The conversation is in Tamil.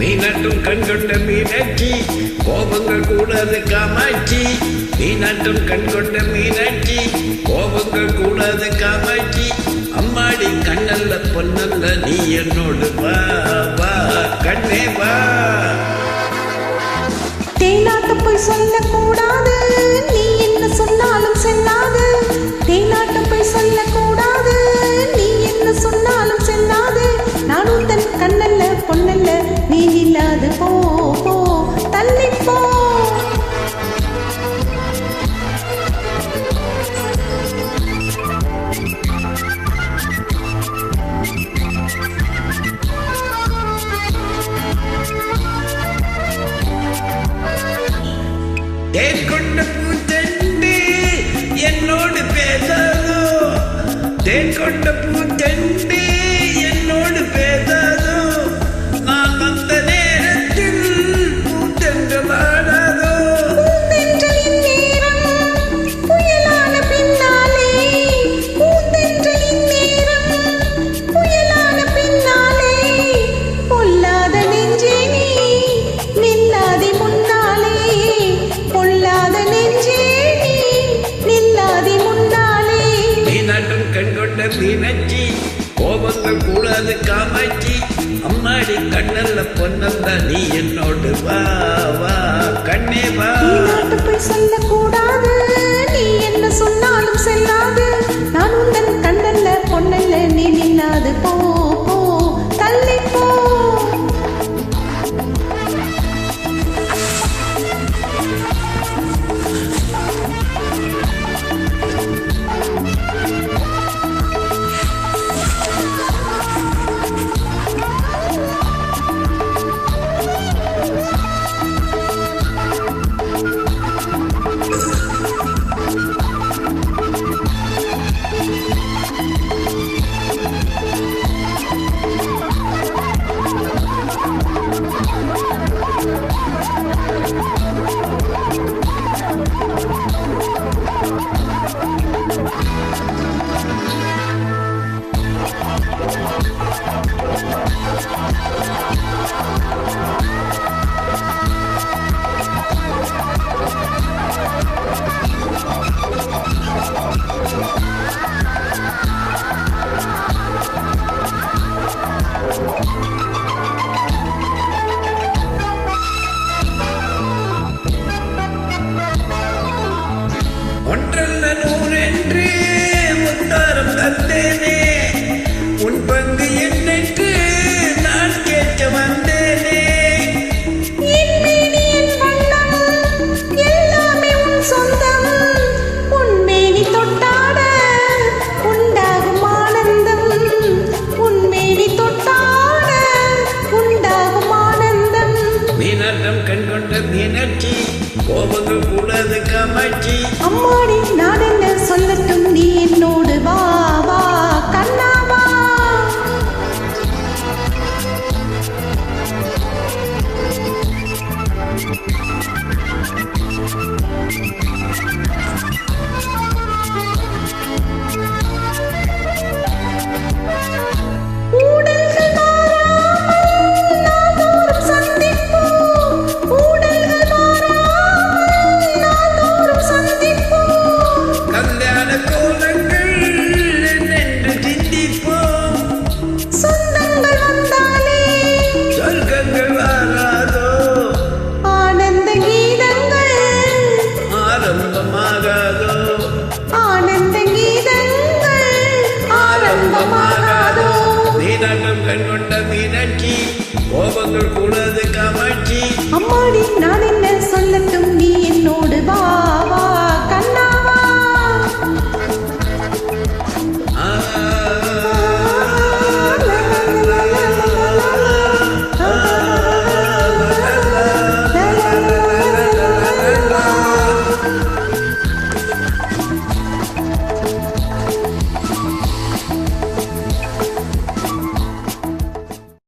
மீனாட்டும் கண்கொண்ட மீனாட்சி கோபங்கள் கூடாது காமாட்சி மீனாட்டும் கண்கொண்ட மீனாட்சி கோபங்கள் கூடாது காமாட்சி அம்மாடி கண்ணல்ல பொன்னல்ல நீ என்னோடு வா வா கண்ணே வா தேனாட்டு போய் சொல்லக்கூடாது நீ என்ன சொன்னாலும் செல்லாது தேனாட்டு போய் சொல்லக்கூடாது நீ என்ன சொன்னாலும் செல்லாது நானும் தன் கண்ணல்ல பொன்னல்ல நீ இல்லாது போ போ தள்ளி போ தேன் கொண்ட பூத்தெண்டு என்னோடு பேசாதோ தேன் கொண்ட பூத்தெண்டு என்னோடு பேசாதோ நான் வந்த நேரத்தில் பூத்தென்று வாடாதோ பூந்தென்றலின் நேரம் புயலான பின்னாலே பூந்தென்றலின் நேரம் புயலான பின்னாலே பொல்லாத நெஞ்சே நீ நில்லாதே முன்னாலே பொல்லாத நெஞ்சே நீ நில்லாதே முன்னாலே மீனாட்டும் கண்கொண்ட மீனாட்சி கோபங்கள் கூடாது காமாட்சி அம்மாடி கண்ணல்ல பொன்னல்ல நீ என்னோடு வா வா கண்ணே வா நீ போய் சொல்லக்கூடாது நீ என்ன சொன்னாலும் செல்லாது நான் உந்தன் கண்ணல்ல பொன்னல்ல நீ நில்லாது போ போ தள்ளி போ ஒன்றல்ல நூறென்று உத்தாரம் தந்தேனே உன் பங்கு என்னென்று நான் கேட்க வந்தேனே என் மேனியின் வண்ணம் எல்லாமே உன் சொந்தம் உன் மேனி தொட்டாட உண்டாகும் ஆனந்தம் உன் மேனி தொட்டாட உண்டாகும் ஆனந்தம் மீனாட்டம் கண்கொண்ட மீனாட்சி கோபங்கள் கூடாது காமாட்சி அம்மாடி நான் என்ன சொல்லட்டும் நீ என்னோடு வா வா கண்ணா வா ஊடல்கள் மாறாமல் நாள்தோறும் சந்திப்போம் ஊடல்கள் மாறாமல் நாள்தோறும் சந்திப்போம் கல்யாண கோலங்கள் என்னென்று சிந்திப்போம் சொந்தங்கள் வந்தாலே சொர்க்கங்கள் வாராதோ ஆனந்த கீதங்கள் ஆரம்பமாகாதோ ஆனந்த கீதங்கள் ஆரம்பமாகாதோ மீனாட்டம் கண்கொண்ட மீனாட்சி கோபங்கள் கூடாது காமாட்சி அம்மாடி நான் என்ன சொல்லட்டும்